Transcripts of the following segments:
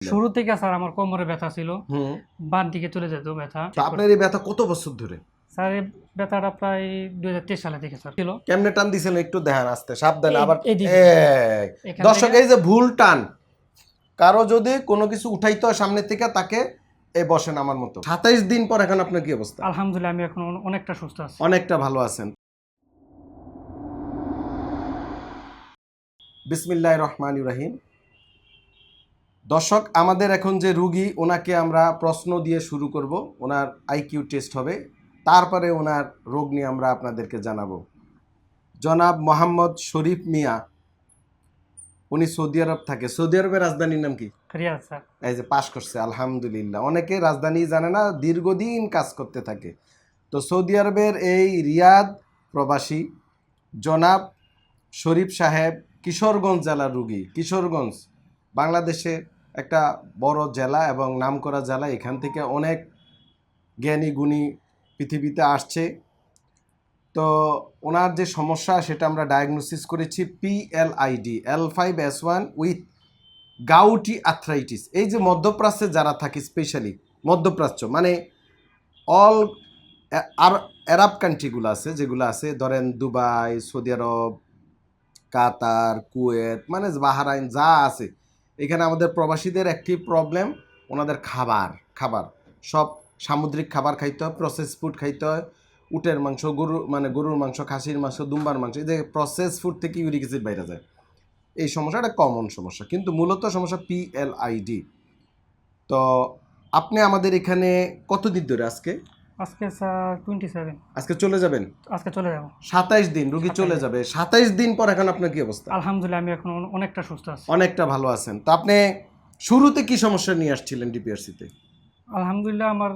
শুরু থেকে স্যার আমার কোমরে ব্যথা ছিল, হুম। বাম দিকে চলে যেত ব্যথা। তো আপনার এই ব্যথা কত বছর ধরে? স্যার এই ব্যথাটা প্রায় 2023 সালে থেকে স্যার ছিল। কেমনে টান দিয়েছিলেন একটু দেখেন, আসতে সাবধানে। আবার এইদিকে এখান দর্শক, থেকে এই যে ভুল টান, কারো যদি কোনো কিছু উঠাইতে হয় সামনে থেকে, তাকে এই বসেন আমার মতো। 27 দিন পর এখন আপনার কি অবস্থা? আলহামদুলিল্লাহ আমি এখন অনেকটা সুস্থ আছি। অনেকটা ভালো আছেন। বিসমিল্লাহির রহমানির রহিম। দর্শক, আমাদের এখন যে রুগী, ওনাকে আমরা প্রশ্ন দিয়ে শুরু করব। ওনার আইকিউ টেস্ট হবে, তারপরে ওনার রোগ নিয়ে আমরা আপনাদেরকে জানাবো। জনাব মোহাম্মদ শরীফ মিয়া, উনি সৌদি আরব থাকে। সৌদি আরবের রাজধানীর নাম কি? রিয়াজ স্যার। এই যে পাশ করছে, আলহামদুলিল্লাহ। অনেকে রাজধানী জানে না, দীর্ঘদিন কাজ করতে থাকে। তো সৌদি আরবের এই রিয়াদ প্রবাসী জনাব শরীফ সাহেব কিশোরগঞ্জ জেলার রুগী। কিশোরগঞ্জ বাংলাদেশে একটা বড় জেলা এবং নামকরা জেলা। এখান থেকে অনেক জ্ঞানী গুণী পৃথিবীতে আসছে। তো ওনার যে সমস্যা সেটা আমরা ডায়াগনোসিস করেছি PLID L5S1 with gouty arthritis. এই যে মধ্যপ্রাচ্যে যারা থাকে, স্পেশালি মধ্যপ্রাচ্য মানে অল আরব কান্ট্রিগুলো আছে, যেগুলো আছে ধরেন দুবাই, সৌদি আরব, কাতার, কুয়েত, মানে বাহরাইন যা আছে, এখানে আমাদের প্রবাসীদের একটি প্রবলেম, ওনাদের খাবার সব সামুদ্রিক খাবার খাইতে হয়, প্রসেস ফুড খাইতে হয়। উটের মাংস, গরুর মাংস, খাসির মাংস, দুম্বার মাংস, এই যে প্রসেস ফুড থেকে ইউরিক অ্যাসিড বাইরে যায়। এই সমস্যাটা কমন সমস্যা, কিন্তু মূলত সমস্যা PLID। তো আপনি আমাদের এখানে কতদিন ধরে? আজকে স্যার 27। আজকে চলে যাবেন? আজকে চলে যাব। 27 দিন রুগী চলে যাবে। 27 দিন পর এখন আপনার কি অবস্থা? আলহামদুলিল্লাহ আমি এখন অনেকটা সুস্থ আছি। অনেকটা ভালো আছেন। তো আপনি শুরুতে কি সমস্যা নিয়ে আসছিলেন ডিপিআরসিতে? আলহামদুলিল্লাহ আমার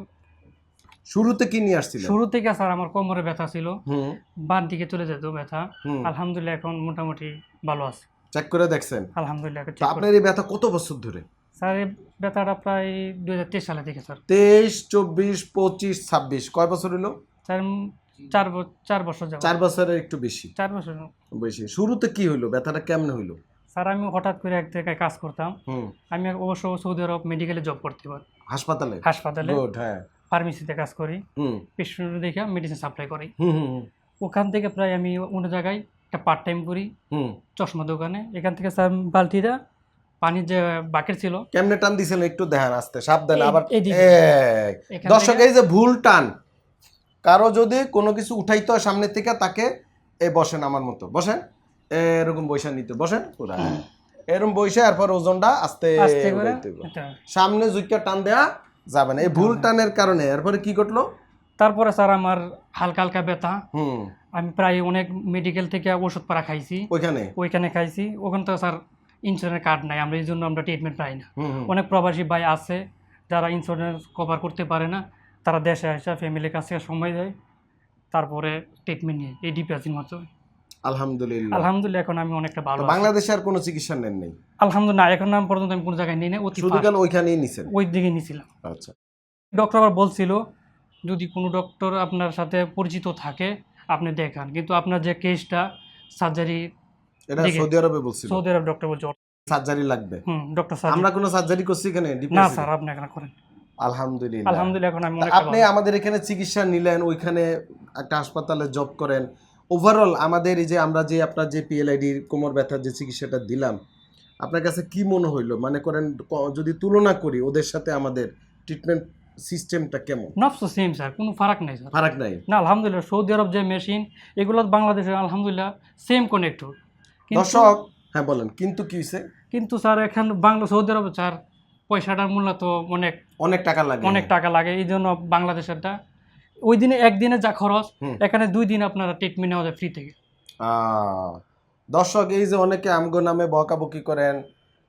শুরুতে কি নিয়ে আসছিলেন? শুরু থেকে স্যার আমার কোমরে ব্যথা ছিল, হুম বাম দিকে চলে যেত ব্যথা। হুম। আলহামদুলিল্লাহ এখন মোটামুটি ভালো আছে। চেক করে দেখছেন? আলহামদুলিল্লাহ এখন তো ঠিক আপনার এই ব্যথা কত বছর ধরে? স্যার এই ব্যথাটা প্রায় 2023 সালে থেকে স্যার। 23, 24, 25, 26 কয় বছর হলো? স্যার 4 বছর যাব। 4 বছরের একটু বেশি। 4 বছর। বেশি। শুরুতে কি হইলো? ব্যথাটা কেমনে হইলো? স্যার আমি হঠাৎ করে এক জায়গায় কাজ করতাম। হুম। আমি অবশ্য সৌদি আরব মেডিকেলে জব করতে পারি, হাসপাতালে? হাসপাতালে গুড, হ্যাঁ। ফার্মেসিতে কাজ করি, হুম পেশেন্ট দেখে মেডিসিন সাপ্লাই করি। হুম হুম ওখান থেকে প্রায় আমি অন্য জায়গায় একটা পার্ট টাইম করি হুম। চশমা দোকানে। এখান থেকে স্যার বালতিটা পানির যে বাকেট ছিল, কেমনে টান দিয়েছিলেন একটু দেখেন, আসতে সাবধানে। আবার এইদিকে এখান দর্শক, থেকে এই যে ভুল টান, কারো যদি কোনো কিছু উঠাইতে হয় সামনে থেকে, তাকে এই বসেন আমার মতো, বসেন এরকম বৈশা নিতে, বসেন পুরা এরকম বৈশা। এরপর ওজনটা আস্তে আস্তে করে উঠাইতে হবে। এটা। সামনে জুইকা টান দেয়া যাবে না এই ভুল টানের কারণে। এরপরে কি ঘটলো? তারপরে স্যার আমার হালকা হালকা ব্যথা। হুম। আমি প্রায় অনেক মেডিকেল থেকে ওষুধ পাড়া খাইছি, ওইখানে খাইছি। ওখানে তো স্যার ইন্স্যুরেন্স কার্ড নাই, আমরা এই জন্য আমরা ট্রিটমেন্ট পাই না। অনেক প্রবাসী ভাই আছে যারা ইন্স্যুরেন্স কভার করতে পারে না, তারা দেশে আসে ফ্যামিলির কাছে সময় দেয়, তারপরে ট্রিটমেন্ট নিয়ে এই ডিপিআরসির মতো। আলহামদুলিল্লাহ। আলহামদুলিল্লাহ এখন আমি অনেকটা ভালো আছি। বাংলাদেশে আর কোনো চিকিৎসা নেন নাই? আলহামদুলিল্লাহ এখন আমি পর্যন্ত আমি কোনো জায়গায় নিই না, শুধু কেন ওইখানেই নিছেন? ওই দিকে নিয়েছিলাম। আচ্ছা। ডক্টর আবার বলছিল যদি কোনো ডক্টর আপনার সাথে পরিচিত থাকে আপনি দেখান, কিন্তু আপনার যে কেসটা সার্জারি, এটা সৌদি আরবে বলছিল? সৌদি আরব ডক্টর বলছে সার্জারি লাগবে। ডক্টর আমরা কোনো সার্জারি করছি এখানে? না স্যার, আপনি এখানে করেন। আলহামদুলিল্লাহ। আলহামদুলিল্লাহ এখন আমি আপনি আমাদের এখানে চিকিৎসা নিলেন, ওইখানে একটা হাসপাতালে জব করেন। ওভারঅল আমাদের এই যে আমরা যে আপনার যে PLID কোমর ব্যথার যে চিকিৎসাটা দিলাম, আপনার কাছে কি মনে হইলো? মানে করেন যদি তুলনা করি ওদের সাথে, আমাদের ট্রিটমেন্ট সিস্টেমটা কেমন? নফস সেম স্যার, কোনো ফারাক নাই স্যার। ফারাক নাই না আলহামদুলিল্লাহ, সৌদি আরব যে মেশিন এগুলো বাংলাদেশের আলহামদুলিল্লাহ সেম কানেক্টর। দর্শক, হ্যাঁ বলেন, কিন্তু কি হইছে? কিন্তু স্যার এখন সৌদি আরব স্যার পয়সাটার মূল্য তো অনেক অনেক টাকা লাগে, অনেক টাকা লাগে। এই জন্য বাংলাদেশেরটা ওই দিনে একদিনে যা খরচ, এখানে 2 দিন আপনারা ট্রিটমেন্ট নেওয়া যায় ফ্রি থেকে। দর্শক, এই যে অনেকে আমগো নামে বকাবকি করেন,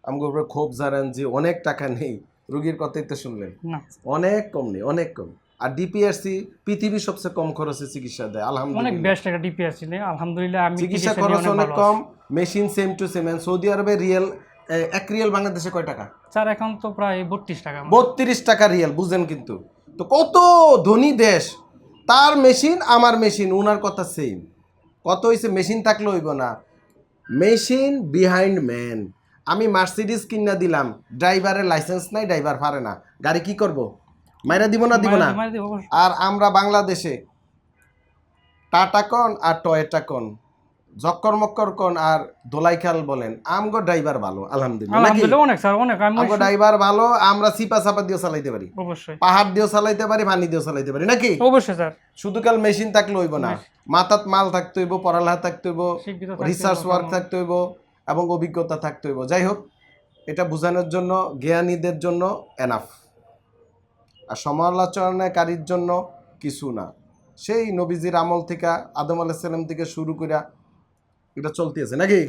আমগো উপরে ক্ষোভ ঝাড়েন যে অনেক টাকা নেই, রুগীর কথাই তো শুনলেন, না অনেক কম নেই, অনেক কম। আর ডিপিআরসি পৃথিবীর সবচেয়ে কম খরচে চিকিৎসা দেয়, অনেক আলহামদুলিল্লাহ। বেস্ট একটা ডিপিআরসি নেই আলহামদুলিল্লাহ। আমি চিকিৎসা খরচ অনেক কম, machine same to same. Saudi আরবে রিয়েল, 1 রিয়েল বাংলাদেশে কয় টাকা? স্যার এখন তো প্রায় 32 টাকা। 32 টাকা রিয়েল, বুঝেন? কিন্তু তো কত ধনী দেশ, তার মেশিন আমার মেশিন, উনার কথা সেম। কত হয়েছে? মেশিন থাকলে হইব না, মেশিন বিহাইন্ড ম্যান। আমি মার্সিডিজ কিনা দিলাম, ড্রাইভারের লাইসেন্স নাই, ড্রাইভার পারে না, গাড়ি কি করব? মাইরা দিব না? দিব না? আর আমরা বাংলাদেশে টাটা কন আর টয়েটা কন, জক্কর মক্কর কন আর দোলাইখাল বলেন, আমগো ড্রাইভার ভালো আলহামদুলিল্লাহ। আলহামদুলিল্লাহ অনেক স্যার, অনেক আমগো ড্রাইভার ভালো, আমরা সিপা চাপা দিয়ে চালাইতে পারি, অবশ্যই পাহাড় দিয়েও চালাইতে পারি, পানি দিয়েও চালাইতে পারি, নাকি? অবশ্যই স্যার। শুধু কাল মেশিন থাকলে হইব না, মাথাত মাল থাকতে হইব, পড়ালেখা থাকতে হইব, রিসার্চ ওয়ার্ক থাকতে হইব এবং অভিজ্ঞতা থাকতে হইব। যাই হোক, এটা বোঝানোর জন্য জ্ঞানীদের জন্য এনাফ, আর সমালোচনাকারীর জন্য কিছু না। সেই নবীজির আমল থেকে, আদম আলাইহিস সালাম থেকে শুরু করে এটা চলতে আছে, নাকি?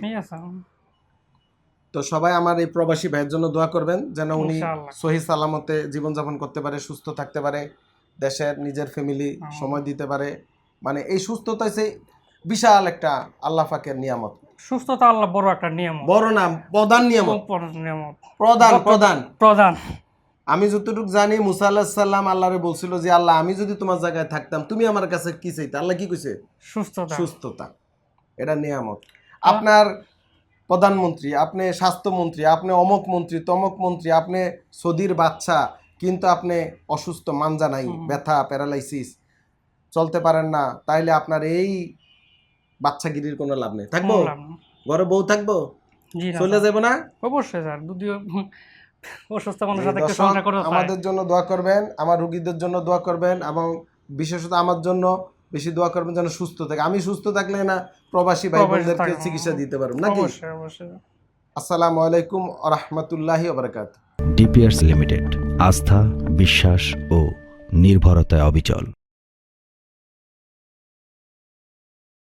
তো সবাই আমার এই প্রবাসী ভাইয়ের জন্য দোয়া করবেন, যেন উনি সহি সালামতে জীবনযাপন করতে পারে, সুস্থ থাকতে পারে, দেশের নিজের ফ্যামিলি সময় দিতে পারে। মানে এই সুস্থতা হচ্ছে বিশাল একটা আল্লাহ পাকের নিয়ামত। সুস্থতা আল্লাহ বড় একটা নিয়ামত, বড় নাম, প্রধান নিয়ামত, প্রধান প্রধান প্রধান। আমি যতটুকু জানি মুসা আলাইহিস সালাম আল্লাহরে বলছিল যে আল্লাহ, আমি যদি তোমার জায়গায় থাকতাম তুমি আমার কাছে কি চাইতে? আল্লাহ কি কইছে? সুস্থতা। সুস্থতা, এটা নিয়ামত। আপনার প্রধানমন্ত্রী, আপনি স্বাস্থ্যমন্ত্রী, আপনি অমক মন্ত্রী, তমক মন্ত্রী, আপনি সৌদির বাচ্চা, কিন্তু আপনি অসুস্থ, মানজা নাই, ব্যথা, প্যারালাইসিস, চলতে পারেন না, তাইলে আপনার এই বাচ্চাগিরির কোনো লাভ নেই। থাকবো ঘরে বউ থাকবো, চলে যাবো না? অবশ্যই স্যার, যদিও অসুস্থ মানুষের সাথে একটু সংসার করতে হয়। আমাদের জন্য দোয়া করবেন, আমার রোগীদের জন্য দোয়া করবেন, এবং বিশেষত আমার জন্য বেশি দোয়া করবেন যেন সুস্থ থাকে। আমি সুস্থ থাকলে না প্রবাসী ভাই বোনদেরকে চিকিৎসা দিতে পারবো, নাকি? অবশ্যই অবশ্যই। আসসালামু আলাইকুম ওয়া রাহমাতুল্লাহি ওয়া বারাকাতুহু। ডিপিআরস লিমিটেড, আস্থা, বিশ্বাস ও নির্ভরতায় অবিচল।